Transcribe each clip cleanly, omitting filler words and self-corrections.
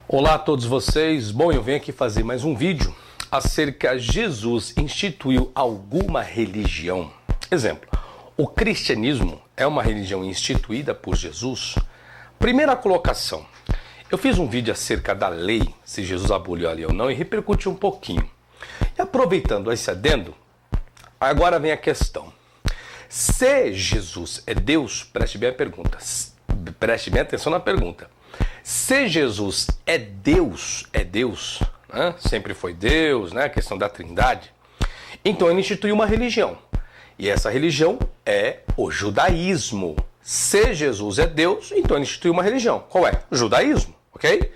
Olá a todos vocês. Bom, eu venho aqui fazer mais um vídeo acerca de Jesus instituiu alguma religião. Exemplo, o cristianismo é uma religião instituída por Jesus? Primeira colocação, eu fiz um vídeo acerca da lei, se Jesus aboliu a lei ou não, e repercutiu um pouquinho. E aproveitando esse adendo, agora vem a questão. Se Jesus é Deus, preste bem a pergunta, preste bem atenção na pergunta. Se Jesus é Deus, né? Sempre foi Deus, né? A questão da trindade, então ele instituiu uma religião. E essa religião é o judaísmo. Se Jesus é Deus, então ele instituiu uma religião. Qual é? O judaísmo, ok?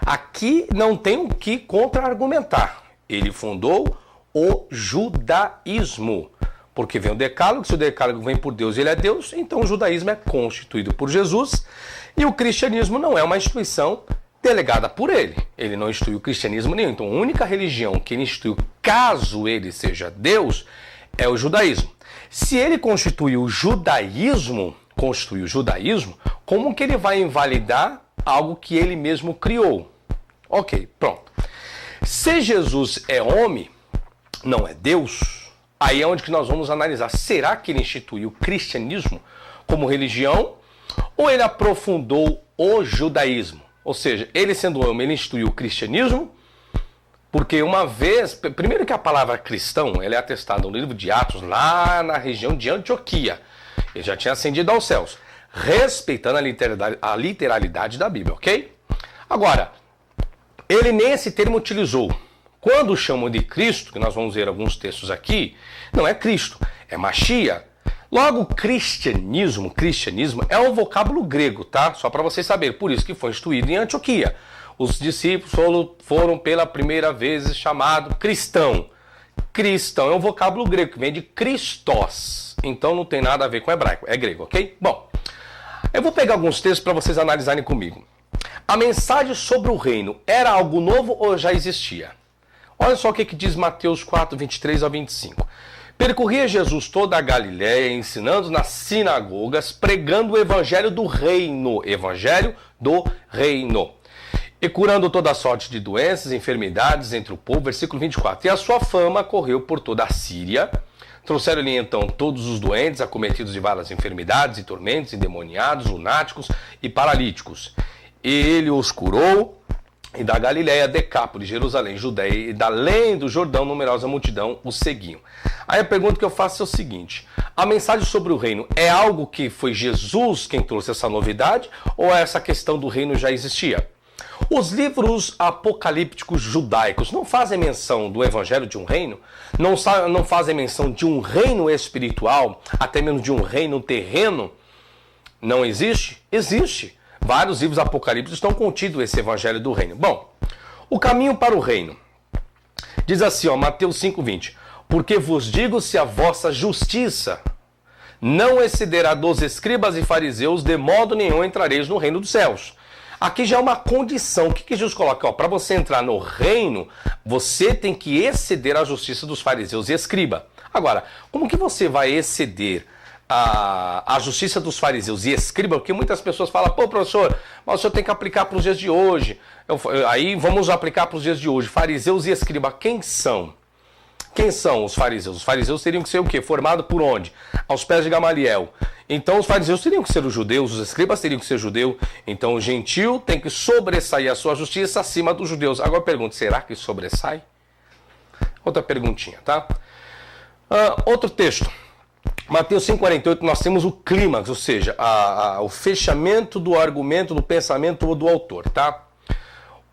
Aqui não tem o que contra-argumentar. Ele fundou o judaísmo. Porque vem o decálogo, se o decálogo vem por Deus e ele é Deus, então o judaísmo é constituído por Jesus e o cristianismo não é uma instituição delegada por ele. Ele não instituiu cristianismo nenhum. Então a única religião que ele instituiu, caso ele seja Deus, é o judaísmo. Se ele constituiu o judaísmo, como que ele vai invalidar algo que ele mesmo criou? Ok, pronto. Se Jesus é homem, não é Deus, aí é onde que nós vamos analisar. Será que ele instituiu o cristianismo como religião ou ele aprofundou o judaísmo? Ou seja, ele sendo homem, ele instituiu o cristianismo, porque uma vez, primeiro que a palavra cristão, ela é atestada no livro de Atos, lá na região de Antioquia. Ele já tinha ascendido aos céus, respeitando a literalidade da Bíblia, ok? Agora, ele nem esse termo utilizou. Quando chamam de Cristo, que nós vamos ver alguns textos aqui, não é Cristo, é Machia. Logo, cristianismo é um vocábulo grego, tá? Só para vocês saberem, por isso que foi instituído em Antioquia. Os discípulos foram pela primeira vez chamado cristão. Cristão é um vocábulo grego, que vem de Christos. Então não tem nada a ver com hebraico, é grego, ok? Bom, eu vou pegar alguns textos para vocês analisarem comigo. A mensagem sobre o reino era algo novo ou já existia? Olha só o que diz Mateus 4, 23 a 25. Percorria Jesus toda a Galiléia, ensinando nas sinagogas, pregando o evangelho do reino. E curando toda sorte de doenças e enfermidades entre o povo. Versículo 24. E a sua fama correu por toda a Síria. Trouxeram-lhe então todos os doentes, acometidos de várias enfermidades e tormentos, endemoniados, lunáticos e paralíticos. E ele os curou. E da Galiléia, Decápolis, Jerusalém, Judeia e da além do Jordão, numerosa multidão os seguiam. Aí a pergunta que eu faço é o seguinte: a mensagem sobre o reino é algo que foi Jesus quem trouxe essa novidade ou essa questão do reino já existia? Os livros apocalípticos judaicos não fazem menção do evangelho de um reino? Não fazem menção de um reino espiritual, até mesmo de um reino terreno? Não existe? Existe. Vários livros apocalípticos estão contidos esse evangelho do reino. Bom, o caminho para o reino. Diz assim, ó, Mateus 5:20. Porque vos digo, se a vossa justiça não excederá dos escribas e fariseus, de modo nenhum entrareis no reino dos céus. Aqui já é uma condição. O que Jesus coloca? Para você entrar no reino, você tem que exceder a justiça dos fariseus e escriba. Agora, como que você vai exceder a justiça dos fariseus e escriba? Porque muitas pessoas falam, pô, professor, mas o senhor tem que aplicar para os dias de hoje. Aí vamos aplicar para os dias de hoje. Fariseus e escriba, quem são? Quem são os fariseus? Os fariseus teriam que ser o quê? Formado por onde? Aos pés de Gamaliel. Então os fariseus teriam que ser os judeus, os escribas teriam que ser judeu. Então o gentil tem que sobressair a sua justiça acima dos judeus. Agora eu pergunto, será que sobressai? Outra perguntinha, tá? Outro texto. Mateus 5,48, nós temos o clímax, ou seja, o fechamento do argumento, do pensamento do autor, tá?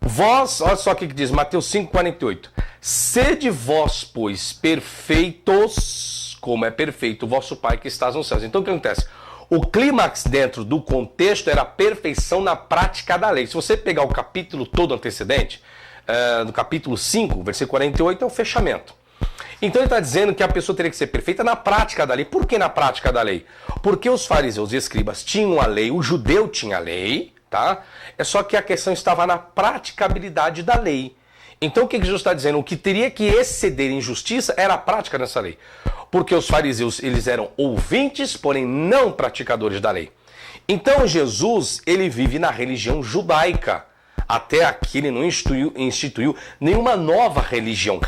Vós, olha só o que diz Mateus 5,48. Sede vós, pois, perfeitos, como é perfeito o vosso Pai que estás nos céus. Então o que acontece? O clímax dentro do contexto era a perfeição na prática da lei. Se você pegar o capítulo todo antecedente, do capítulo 5, versículo 48, é o fechamento. Então ele está dizendo que a pessoa teria que ser perfeita na prática da lei. Por que na prática da lei? Porque os fariseus e escribas tinham a lei, o judeu tinha a lei, tá? É só que a questão estava na praticabilidade da lei. Então o que Jesus está dizendo? O que teria que exceder em justiça era a prática dessa lei. Porque os fariseus, eles eram ouvintes, porém não praticadores da lei. Então Jesus, ele vive na religião judaica. Até aqui ele não instituiu nenhuma nova religião,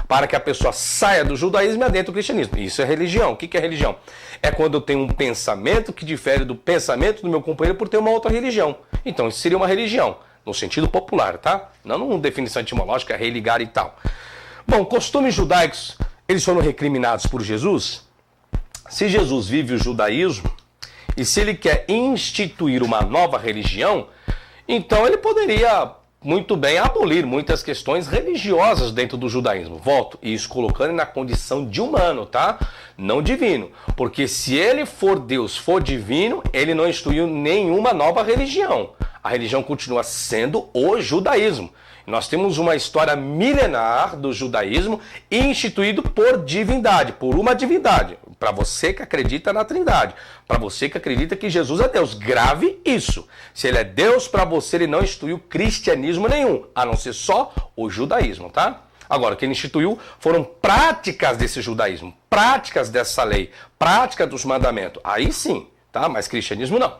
para que a pessoa saia do judaísmo e adentre do cristianismo. Isso é religião. O que é religião? É quando eu tenho um pensamento que difere do pensamento do meu companheiro por ter uma outra religião. Então isso seria uma religião, no sentido popular, tá? Não numa definição etimológica, religar e tal. Bom, costumes judaicos, eles foram recriminados por Jesus? Se Jesus vive o judaísmo, e se ele quer instituir uma nova religião, então ele poderia muito bem abolir muitas questões religiosas dentro do judaísmo. Volto, isso colocando na condição de humano, tá? Não divino. Porque se ele for Deus, for divino, ele não instituiu nenhuma nova religião. A religião continua sendo o judaísmo. Nós temos uma história milenar do judaísmo instituído por divindade, por uma divindade. Para você que acredita na Trindade, para você que acredita que Jesus é Deus, grave isso. Se ele é Deus, para você ele não instituiu cristianismo nenhum, a não ser só o judaísmo, tá? Agora, o que ele instituiu foram práticas desse judaísmo, práticas dessa lei, práticas dos mandamentos. Aí sim, tá? Mas cristianismo não.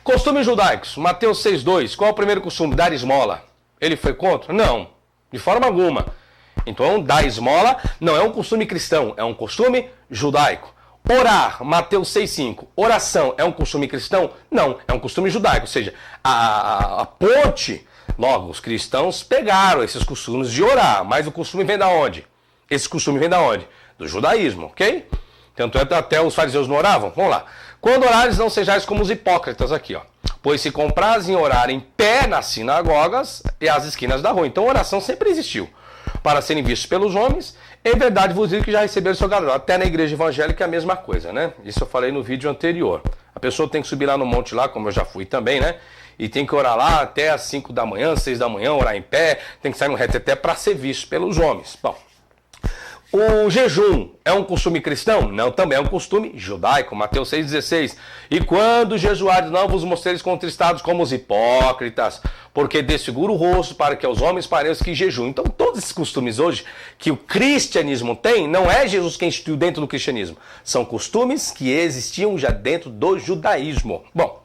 Costumes judaicos, Mateus 6,2, qual é o primeiro costume? Dar esmola. Ele foi contra? Não, de forma alguma. Então, dar esmola não é um costume cristão, é um costume judaico. Orar, Mateus 6,5, oração é um costume cristão? Não, é um costume judaico. Ou seja, a ponte, logo, os cristãos pegaram esses costumes de orar, mas o costume vem da onde? Esse costume vem da onde? Do judaísmo, ok? Tanto é que até os fariseus não oravam. Vamos lá. Quando orares, não sejais como os hipócritas aqui, ó. Pois se comprazem orar em pé nas sinagogas e às esquinas da rua. Então, oração sempre existiu. Para serem vistos pelos homens, em verdade vos digo que já receberam seu galardão. Até na igreja evangélica é a mesma coisa, né? Isso eu falei no vídeo anterior. A pessoa tem que subir lá no monte lá, como eu já fui também, né? E tem que orar lá até às 5 da manhã, 6 da manhã, orar em pé. Tem que sair no reteté para ser visto pelos homens. Bom, o jejum é um costume cristão? Não, também é um costume judaico. Mateus 6,16. E quando jejuares, não vos mostreis contristados como os hipócritas, porque desfigura o rosto para que aos homens pareça que jejuam. Então, todos esses costumes hoje que o cristianismo tem, não é Jesus quem instituiu dentro do cristianismo. São costumes que existiam já dentro do judaísmo. Bom,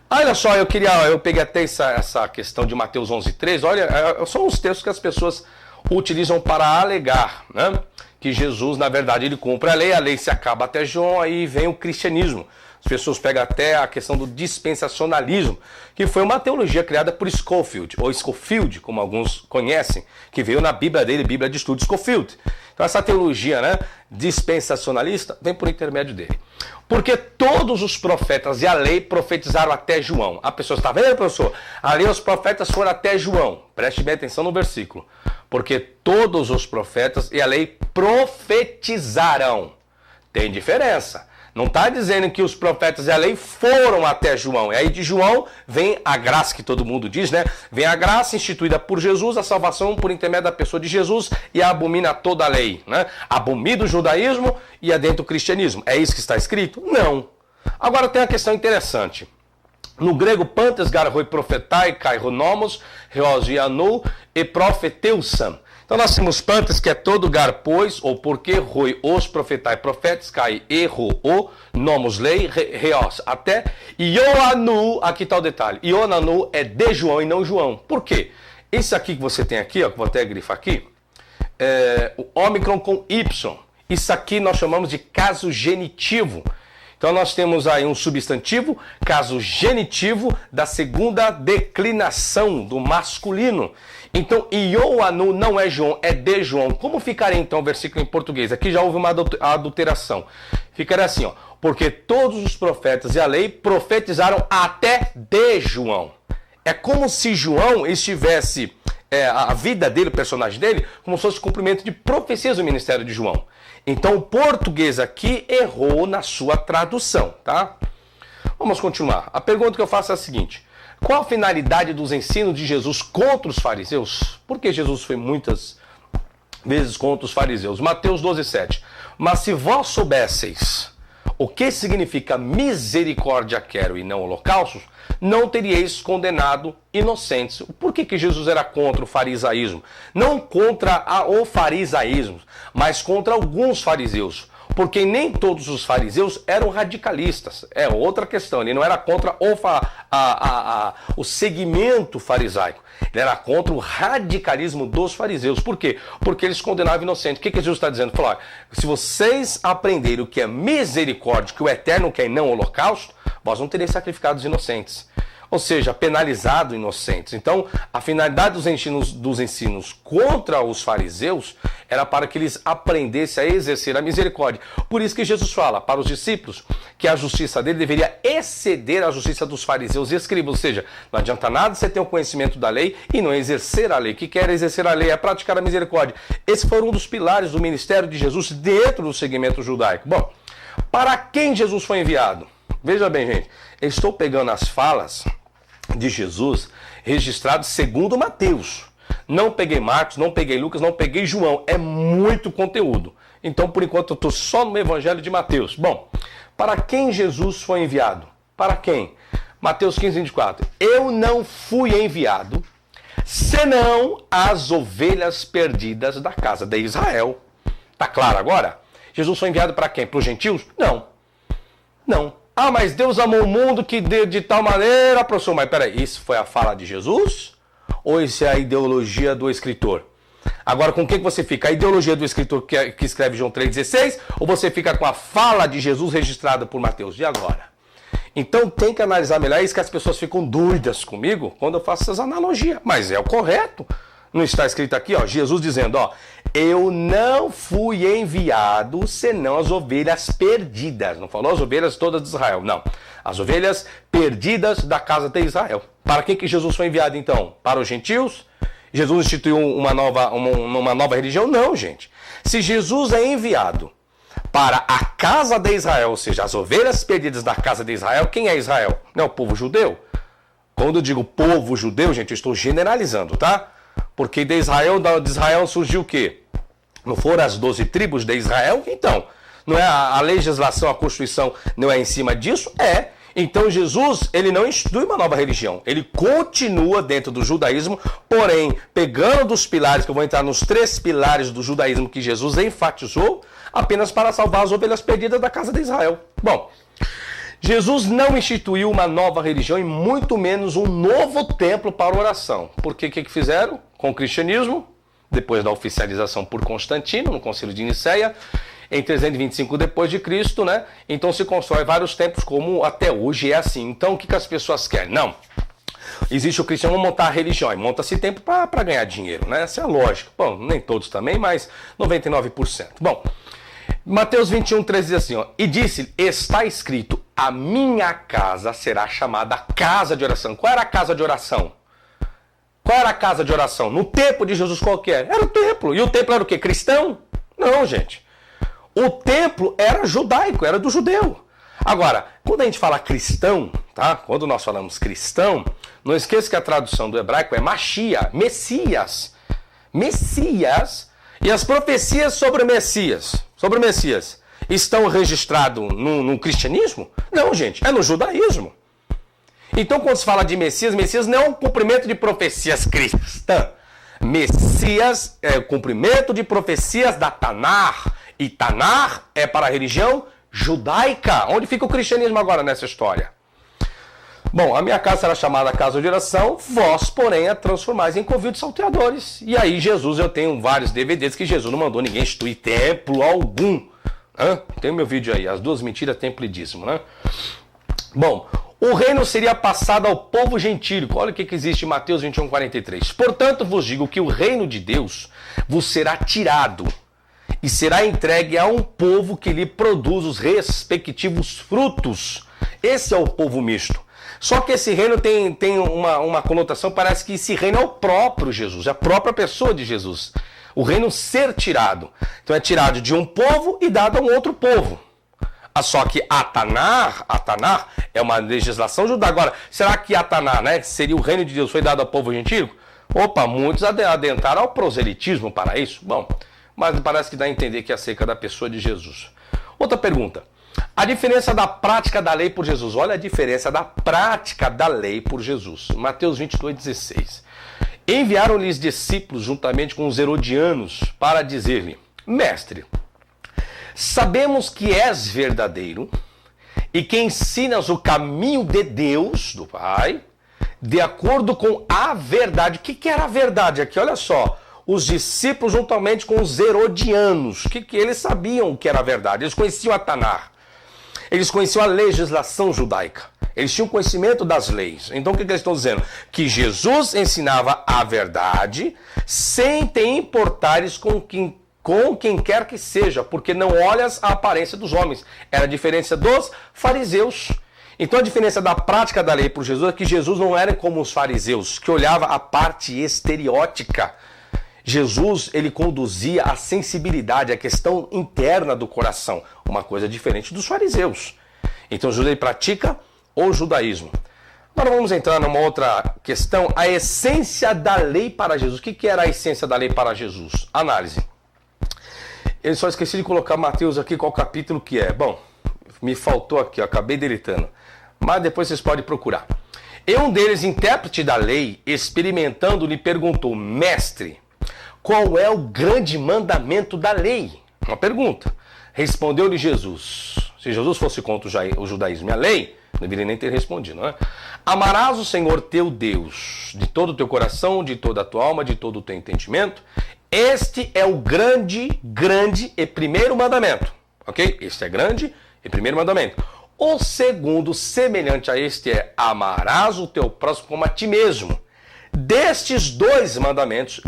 olha só, eu peguei até essa questão de Mateus 11,13. Olha, são os textos que as pessoas utilizam para alegar, né? Que Jesus, na verdade, ele cumpre a lei se acaba até João, aí vem o cristianismo. As pessoas pegam até a questão do dispensacionalismo, que foi uma teologia criada por Scofield, ou Scofield, como alguns conhecem, que veio na Bíblia dele, Bíblia de Estudo Scofield. Então essa teologia, né, dispensacionalista vem por intermédio dele. Porque todos os profetas e a lei profetizaram até João. A pessoa está vendo, professor? A lei e os profetas foram até João. Preste bem atenção no versículo. Porque todos os profetas e a lei profetizaram. Tem diferença. Não está dizendo que os profetas e a lei foram até João. E aí de João vem a graça que todo mundo diz, né? Vem a graça instituída por Jesus, a salvação por intermédio da pessoa de Jesus e abomina toda a lei, né? Abomina o judaísmo e adentro o cristianismo. É isso que está escrito? Não. Agora tem uma questão interessante. No grego, pantes garroi profetai, kai nomos, reosianou e profeteusan. Então nós temos pantes, que é todo gar, pois, ou porque, roi, os profetai, profetas, cai, erro, o, nomos, lei, reos, até, ioanu, aqui está o detalhe, ionanu é de João e não João. Por quê? Esse aqui que você tem aqui, ó, que vou até grifar aqui, é o ômicron com Y. Isso aqui nós chamamos de caso genitivo. Então nós temos aí um substantivo, caso genitivo da segunda declinação do masculino. Então, Ioanu não é João, é de João. Como ficaria então o versículo em português? Aqui já houve uma adulteração. Ficaria assim, ó. Porque todos os profetas e a lei profetizaram até de João. É como se João estivesse, a vida dele, o personagem dele, como se fosse cumprimento de profecias do ministério de João. Então o português aqui errou na sua tradução, tá? Vamos continuar. A pergunta que eu faço é a seguinte. Qual a finalidade dos ensinos de Jesus contra os fariseus? Por que Jesus foi muitas vezes contra os fariseus? Mateus 12,7. Mas se vós soubesseis o que significa misericórdia quero e não holocaustos, não teríeis condenado inocentes. Por que Jesus era contra o farisaísmo? Não contra o farisaísmo, mas contra alguns fariseus. Porque nem todos os fariseus eram radicalistas. É outra questão. Ele não era contra o segmento farisaico. Ele era contra o radicalismo dos fariseus. Por quê? Porque eles condenavam inocentes. O que Jesus está dizendo? Falou, se vocês aprenderem o que é misericórdia, que o eterno quer e não o holocausto, vós não tereis sacrificado os inocentes. Ou seja, penalizado inocentes. Então, a finalidade dos ensinos contra os fariseus era para que eles aprendessem a exercer a misericórdia. Por isso que Jesus fala para os discípulos que a justiça dele deveria exceder a justiça dos fariseus e escribas. Ou seja, não adianta nada você ter o conhecimento da lei e não exercer a lei. O que quer exercer a lei é praticar a misericórdia. Esse foi um dos pilares do ministério de Jesus dentro do segmento judaico. Bom, para quem Jesus foi enviado? Veja bem, gente, eu estou pegando as falas de Jesus registradas segundo Mateus. Não peguei Marcos, não peguei Lucas, não peguei João. É muito conteúdo. Então, por enquanto, eu estou só no Evangelho de Mateus. Bom, para quem Jesus foi enviado? Para quem? Mateus 15, 24. Eu não fui enviado, senão as ovelhas perdidas da casa de Israel. Tá claro agora? Jesus foi enviado para quem? Para os gentios? Não. Não. Ah, mas Deus amou o mundo que de tal maneira aproximou. Mas peraí, isso foi a fala de Jesus? Ou isso é a ideologia do escritor? Agora, com quem que você fica? A ideologia do escritor que escreve João 3,16? Ou você fica com a fala de Jesus registrada por Mateus? E agora? Então tem que analisar melhor. É isso que as pessoas ficam doidas comigo quando eu faço essas analogias. Mas é o correto. Não está escrito aqui, ó, Jesus dizendo, ó, eu não fui enviado senão as ovelhas perdidas. Não falou as ovelhas todas de Israel, não. As ovelhas perdidas da casa de Israel. Para que Jesus foi enviado então? Para os gentios? Jesus instituiu uma nova religião? Não, gente. Se Jesus é enviado para a casa de Israel, ou seja, as ovelhas perdidas da casa de Israel, quem é Israel? Não é o povo judeu? Quando eu digo povo judeu, gente, eu estou generalizando, tá? Porque de Israel surgiu o quê? Não foram as 12 tribos de Israel? Então, não é a legislação, a Constituição não é em cima disso? É. Então Jesus, ele não institui uma nova religião. Ele continua dentro do judaísmo, porém, pegando dos pilares, que eu vou entrar nos 3 pilares do judaísmo que Jesus enfatizou, apenas para salvar as ovelhas perdidas da casa de Israel. Bom, Jesus não instituiu uma nova religião e muito menos um novo templo para oração. Porque o que fizeram com o cristianismo? Depois da oficialização por Constantino, no Concílio de Nicéia, em 325 depois de Cristo, né? Então se constrói vários templos, como até hoje é assim. Então o que as pessoas querem? Não. Existe o cristianismo montar a religião, e monta-se templo para ganhar dinheiro, né? Essa é a lógica. Bom, nem todos também, mas 99%. Bom, Mateus 21, 13 diz assim, ó, e disse, está escrito, a minha casa será chamada casa de oração. Qual era a casa de oração? Qual era a casa de oração? No tempo de Jesus qualquer. Era o templo. E o templo era o quê? Cristão? Não, gente. O templo era judaico, era do judeu. Agora, quando a gente fala cristão, tá? Quando nós falamos cristão, não esqueça que a tradução do hebraico é Machia, Messias. Messias. E as profecias sobre o Messias, estão registradas no cristianismo? Não, gente, é no judaísmo. Então, quando se fala de Messias, Messias não é um cumprimento de profecias cristãs. Messias é o cumprimento de profecias da Tanar. E Tanar é para a religião judaica. Onde fica o cristianismo agora nessa história? Bom, a minha casa será chamada casa de oração, vós, porém, a transformais em covil de salteadores. E aí, Jesus, eu tenho vários DVDs que Jesus não mandou ninguém instituir templo algum. Tem o meu vídeo aí, as 2 mentiras, templo e dízimo, né? Bom, o reino seria passado ao povo gentílico. Olha o que existe em Mateus 21, 43. Portanto, vos digo que o reino de Deus vos será tirado e será entregue a um povo que lhe produz os respectivos frutos. Esse é o povo misto. Só que esse reino tem uma conotação, parece que esse reino é o próprio Jesus, é a própria pessoa de Jesus. O reino ser tirado. Então é tirado de um povo e dado a um outro povo. Só que Atanar é uma legislação judaica. Agora, será que Atanar, né, seria o reino de Deus, foi dado ao povo gentílico? Opa, muitos adentraram ao proselitismo para isso. Bom, mas parece que dá a entender que é acerca da pessoa de Jesus. Outra pergunta. A diferença da prática da lei por Jesus. Olha a diferença da prática da lei por Jesus. Mateus 22, 16. Enviaram-lhes discípulos juntamente com os herodianos para dizer-lhe, mestre, Sabemos que és verdadeiro e que ensinas o caminho de Deus, do Pai, de acordo com a verdade. O que era a verdade aqui? Olha só, os discípulos juntamente com os herodianos, que eles sabiam o que era a verdade, eles conheciam a Tanar, eles conheciam a legislação judaica, eles tinham conhecimento das leis. Então o que eles estão dizendo? Que Jesus ensinava a verdade sem te importares com quem quer que seja, porque não olhas a aparência dos homens. Era a diferença dos fariseus. Então a diferença da prática da lei por Jesus é que Jesus não era como os fariseus, que olhava a parte exteriótica. Jesus, ele conduzia a sensibilidade, a questão interna do coração, uma coisa diferente dos fariseus. Então Jesus, ele pratica o judaísmo. Agora vamos entrar numa outra questão, a essência da lei para Jesus. O que era a essência da lei para Jesus? Análise. Eu só esqueci de colocar Mateus aqui, qual capítulo que é. Bom, me faltou aqui, eu acabei deletando. Mas depois vocês podem procurar. E um deles, intérprete da lei, experimentando, lhe perguntou: Mestre, qual é o grande mandamento da lei? Uma pergunta. Respondeu-lhe Jesus. Se Jesus fosse contra o judaísmo e a lei, não deveria nem ter respondido, não é? Amarás o Senhor teu Deus de todo o teu coração, de toda a tua alma, de todo o teu entendimento. Este é o grande e primeiro mandamento. Ok? Este é grande e primeiro mandamento. O segundo, semelhante a este, é: amarás o teu próximo como a ti mesmo. Destes dois mandamentos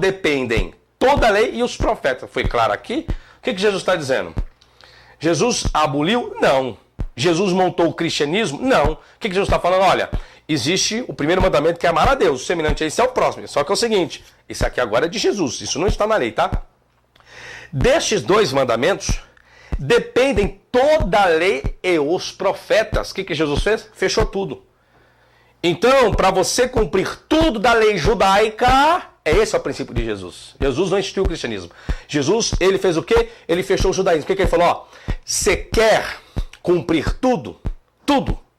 dependem toda a lei e os profetas. Foi claro aqui? O que Jesus está dizendo? Jesus aboliu? Não. Jesus montou o cristianismo? Não. O que Jesus está falando? Olha, existe o primeiro mandamento, que é amar a Deus. Semelhante a esse é o próximo. Só que é o seguinte, esse aqui agora é de Jesus. Isso não está na lei, tá? Destes dois mandamentos dependem toda a lei e os profetas. O que Jesus fez? Fechou tudo. Então, para você cumprir tudo da lei judaica, esse é o princípio de Jesus. Jesus não instituiu o cristianismo. Jesus, ele fez o quê? Ele fechou o judaísmo. O que ele falou? Ó, você quer cumprir tudo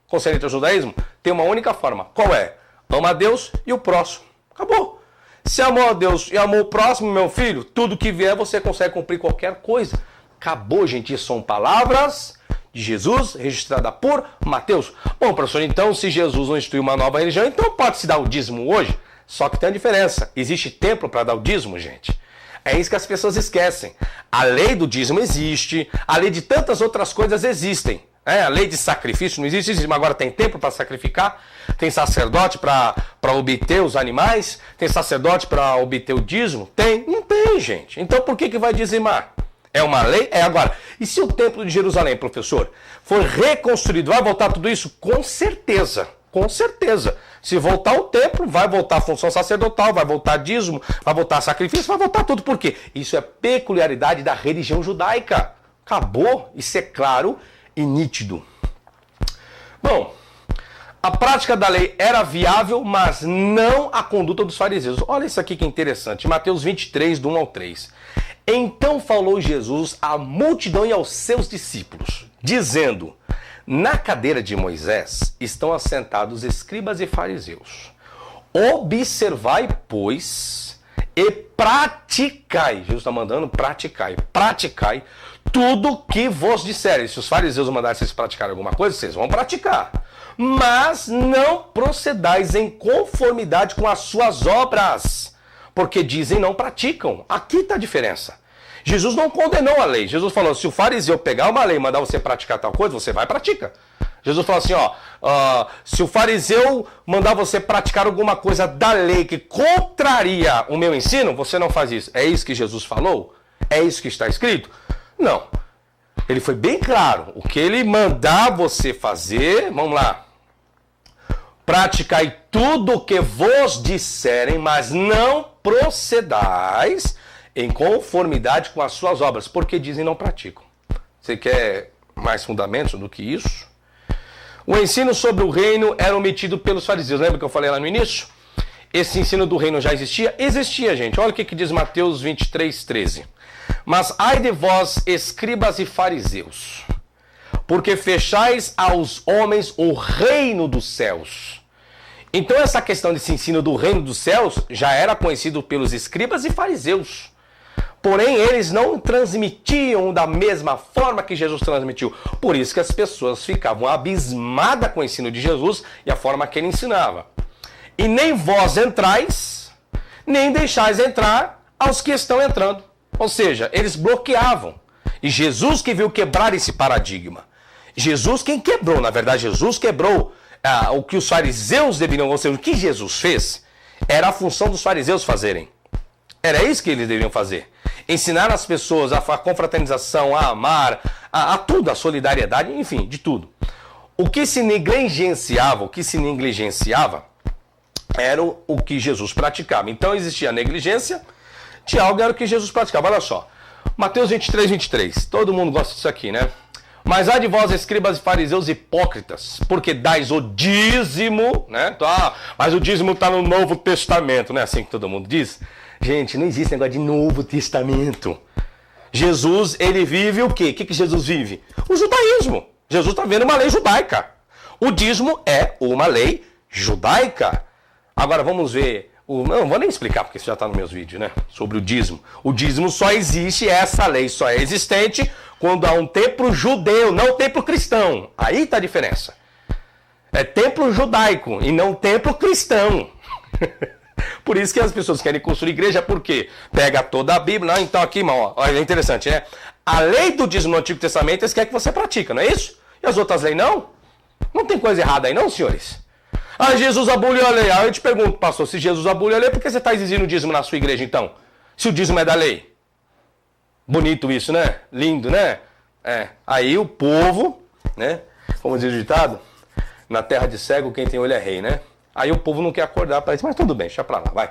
concernente ao judaísmo? Tem uma única forma. Qual é? Ama a Deus e o próximo. Acabou. Se amou a Deus e amou o próximo, meu filho, tudo que vier você consegue cumprir qualquer coisa. Acabou, gente. Isso são palavras de Jesus, registrada por Mateus. Bom, professor, então se Jesus não instituiu uma nova religião, então pode-se dar o dízimo hoje? Só que tem uma diferença. Existe templo para dar o dízimo, gente? É isso que as pessoas esquecem. A lei do dízimo existe, a lei de tantas outras coisas existem. A lei de sacrifício não existe, mas agora tem templo para sacrificar, tem sacerdote para obter os animais, tem sacerdote para obter o dízimo? Tem? Não tem, gente. Então por que vai dizimar? É uma lei? É agora. E se o templo de Jerusalém, professor, for reconstruído, vai voltar tudo isso? Com certeza. Com certeza. Se voltar o templo, vai voltar a função sacerdotal, vai voltar dízimo, vai voltar sacrifício, vai voltar tudo. Por quê? Isso é peculiaridade da religião judaica. Acabou. Isso é claro e nítido. Bom, a prática da lei era viável, mas não a conduta dos fariseus. Olha isso aqui que interessante. Mateus 23, do 1 ao 3. Então falou Jesus à multidão e aos seus discípulos, dizendo: na cadeira de Moisés estão assentados escribas e fariseus. Observai, pois, e praticai. Jesus está mandando praticai tudo que vos disserem. Se os fariseus mandarem vocês praticarem alguma coisa, vocês vão praticar. Mas não procedais em conformidade com as suas obras, porque dizem não praticam. Aqui está a diferença. Jesus não condenou a lei. Jesus falou: se o fariseu pegar uma lei e mandar você praticar tal coisa, você vai e pratica. Jesus falou assim: se o fariseu mandar você praticar alguma coisa da lei que contraria o meu ensino, você não faz isso. É isso que Jesus falou? É isso que está escrito? Não. Ele foi bem claro. O que ele mandar você fazer, vamos lá. Praticai tudo o que vos disserem, mas não procedais em conformidade com as suas obras, porque dizem não praticam. Você quer mais fundamentos do que isso? O ensino sobre o reino era omitido pelos fariseus. Lembra que eu falei lá no início? Esse ensino do reino já existia? Existia, gente. Olha o que diz Mateus 23, 13. Mas ai de vós, escribas e fariseus, porque fechais aos homens o reino dos céus. Então essa questão desse ensino do reino dos céus já era conhecido pelos escribas e fariseus. Porém, eles não transmitiam da mesma forma que Jesus transmitiu. Por isso que as pessoas ficavam abismadas com o ensino de Jesus e a forma que ele ensinava. E nem vós entrais, nem deixais entrar aos que estão entrando. Ou seja, eles bloqueavam. E Jesus que veio quebrar esse paradigma. Jesus quem quebrou, na verdade, Jesus quebrou o que os fariseus deveriam, ou seja, o que Jesus fez, era a função dos fariseus fazerem. Era isso que eles deveriam fazer. Ensinar as pessoas a confraternização, a amar, a tudo, a solidariedade, enfim, de tudo. O que se negligenciava, era o que Jesus praticava. Então existia a negligência de algo, era o que Jesus praticava. Olha só, Mateus 23, 23. Todo mundo gosta disso aqui, né? Mas há de vós, escribas e fariseus hipócritas, porque dais o dízimo, né? Mas o dízimo está no Novo Testamento, não é assim que todo mundo diz? Gente, não existe negócio de Novo Testamento. Jesus, ele vive o quê? O que Jesus vive? O judaísmo. Jesus está vendo uma lei judaica. O dízimo é uma lei judaica. Agora vamos ver... Não vou nem explicar, porque isso já está nos meus vídeos, né? Sobre o dízimo. O dízimo só existe, essa lei só é existente quando há um templo judeu, não templo cristão. Aí está a diferença. É templo judaico e não templo cristão. Por isso que as pessoas querem construir igreja, porque pega toda a Bíblia. Não, então aqui, irmão, olha, é interessante, né? A lei do dízimo no Antigo Testamento, eles querem que você pratica, não é isso? E as outras leis não? Não tem coisa errada aí não, senhores? Jesus aboliu a lei. Aí eu te pergunto, pastor, se Jesus aboliu a lei, por que você está exigindo o dízimo na sua igreja então? Se o dízimo é da lei. Bonito isso, né? Lindo, né? Aí o povo, né? Como diz o ditado, na terra de cego quem tem olho é rei, né? Aí o povo não quer acordar para isso, mas tudo bem, deixa pra lá, vai.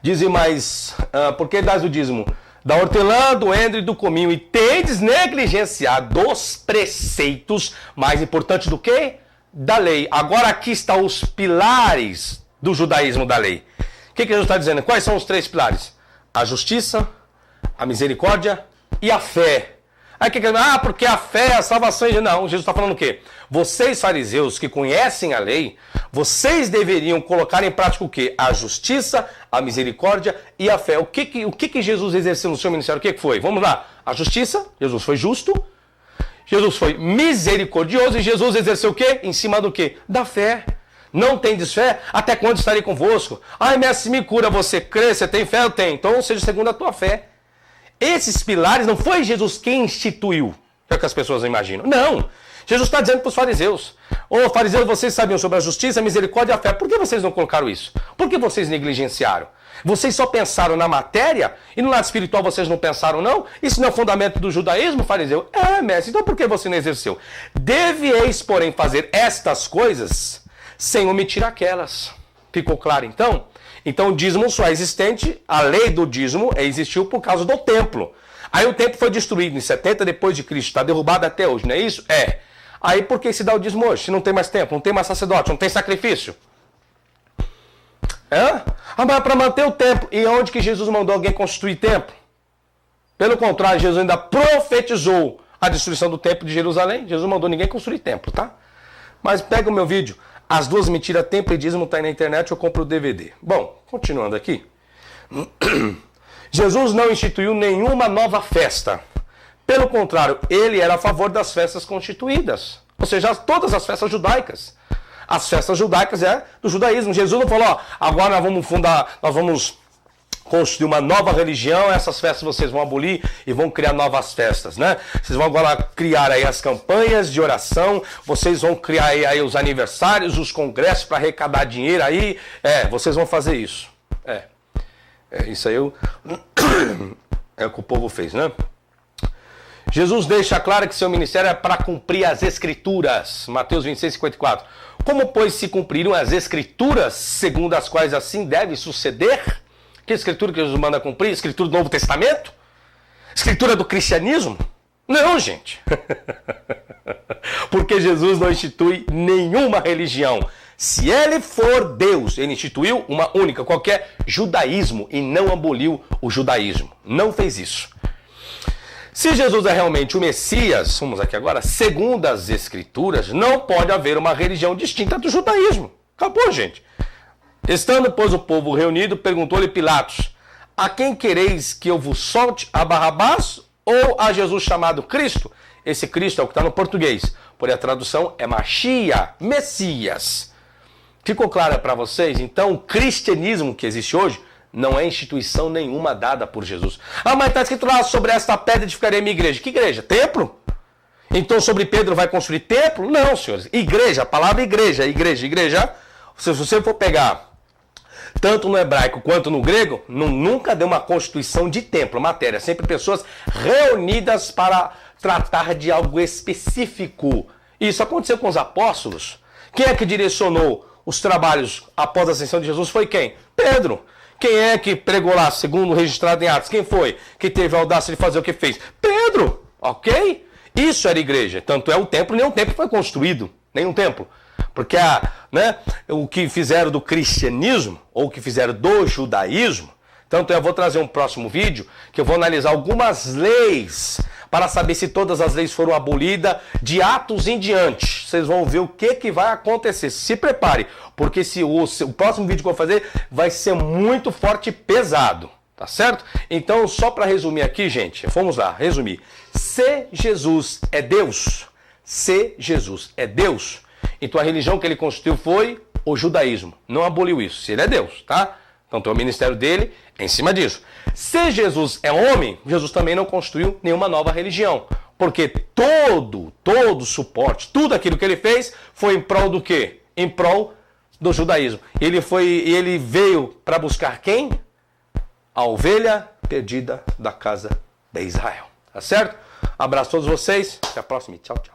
Dizem mais, por que dás o dízimo? Da hortelã, do endro e do cominho, e tendes negligenciado os preceitos, mais importante do que? Da lei. Agora aqui estão os pilares do judaísmo da lei. O que Jesus está dizendo? Quais são os 3 pilares? A justiça, a misericórdia e a fé. Aí que porque a fé, a salvação... Não, Jesus está falando o quê? Vocês, fariseus, que conhecem a lei, vocês deveriam colocar em prática o quê? A justiça, a misericórdia e a fé. O que Jesus exerceu no seu ministério? O que foi? Vamos lá. A justiça, Jesus foi justo. Jesus foi misericordioso e Jesus exerceu o quê? Em cima do quê? Da fé. Não tendes fé? Até quando estarei convosco? Ai, mestre, me cura, você crê, você tem fé? Eu tenho. Então, seja segundo a tua fé. Esses pilares não foi Jesus quem instituiu, é o que as pessoas imaginam. Não. Jesus está dizendo para os fariseus. Fariseus, vocês sabiam sobre a justiça, a misericórdia e a fé. Por que vocês não colocaram isso? Por que vocês negligenciaram? Vocês só pensaram na matéria e no lado espiritual vocês não pensaram, não? Isso não é o fundamento do judaísmo, fariseu? Mestre, então por que você não exerceu? Deveis, porém, fazer estas coisas sem omitir aquelas. Ficou claro, então? Então o dízimo só é existente, a lei do dízimo existiu por causa do templo. Aí o templo foi destruído em 70 depois de Cristo, está derrubado até hoje, não é isso? Aí por que se dá o dízimo hoje? Se não tem mais templo, não tem mais sacerdote, não tem sacrifício? Mas para manter o templo. E onde que Jesus mandou alguém construir templo? Pelo contrário, Jesus ainda profetizou a destruição do templo de Jerusalém. Jesus não mandou ninguém construir templo, tá? Mas pega o meu vídeo. As duas mentiras, templo e dízimo, tá aí na internet, eu compro o DVD. Bom, continuando aqui. Jesus não instituiu nenhuma nova festa. Pelo contrário, ele era a favor das festas constituídas. Ou seja, todas as festas judaicas. As festas judaicas é do judaísmo. Jesus não falou, agora nós vamos construir uma nova religião, essas festas vocês vão abolir e vão criar novas festas, né? Vocês vão agora criar aí as campanhas de oração, vocês vão criar aí os aniversários, os congressos para arrecadar dinheiro aí, vocês vão fazer isso. Isso aí é o que o povo fez, né? Jesus deixa claro que seu ministério é para cumprir as escrituras. Mateus 26, 54. Como, pois, se cumpriram as escrituras, segundo as quais assim deve suceder? Que escritura que Jesus manda cumprir? Escritura do Novo Testamento? Escritura do cristianismo? Não, gente. Porque Jesus não institui nenhuma religião. Se ele for Deus, ele instituiu uma única, qualquer judaísmo, e não aboliu o judaísmo. Não fez isso. Se Jesus é realmente o Messias, vamos aqui agora, segundo as Escrituras, não pode haver uma religião distinta do judaísmo. Acabou, gente. Estando, pois, o povo reunido, perguntou-lhe Pilatos, a quem quereis que eu vos solte, a Barrabás ou a Jesus chamado Cristo? Esse Cristo é o que está no português, porém a tradução é Machia, Messias. Ficou claro para vocês? Então o cristianismo que existe hoje não é instituição nenhuma dada por Jesus. Ah, mas está escrito lá, sobre esta pedra edificarei minha igreja. Que igreja? Templo? Então sobre Pedro vai construir templo? Não, senhores. Igreja, a palavra igreja, igreja. Se você for pegar tanto no hebraico quanto no grego, nunca deu uma constituição de templo, matéria. Sempre pessoas reunidas para tratar de algo específico. Isso aconteceu com os apóstolos. Quem é que direcionou os trabalhos após a ascensão de Jesus? Foi quem? Pedro. Quem é que pregou lá, segundo registrado em Atos? Quem foi que teve a audácia de fazer o que fez? Pedro. Ok? Isso era igreja. Tanto é o templo, nenhum templo foi construído. Nenhum templo. Porque o que fizeram do cristianismo, ou o que fizeram do judaísmo, tanto eu vou trazer um próximo vídeo, que eu vou analisar algumas leis, para saber se todas as leis foram abolidas de Atos em diante. Vocês vão ver o que vai acontecer. Se prepare, porque o próximo vídeo que eu vou fazer vai ser muito forte e pesado. Tá certo? Então, só para resumir aqui, gente, vamos lá, resumir. Se Jesus é Deus, então a religião que ele constituiu foi o judaísmo. Não aboliu isso, se ele é Deus, tá? Então tem o ministério dele em cima disso. Se Jesus é homem, Jesus também não construiu nenhuma nova religião. Porque todo o suporte, tudo aquilo que ele fez foi em prol do quê? Em prol do judaísmo. Ele veio para buscar quem? A ovelha perdida da casa de Israel. Tá certo? Abraço a todos vocês. Até a próxima. Tchau, tchau.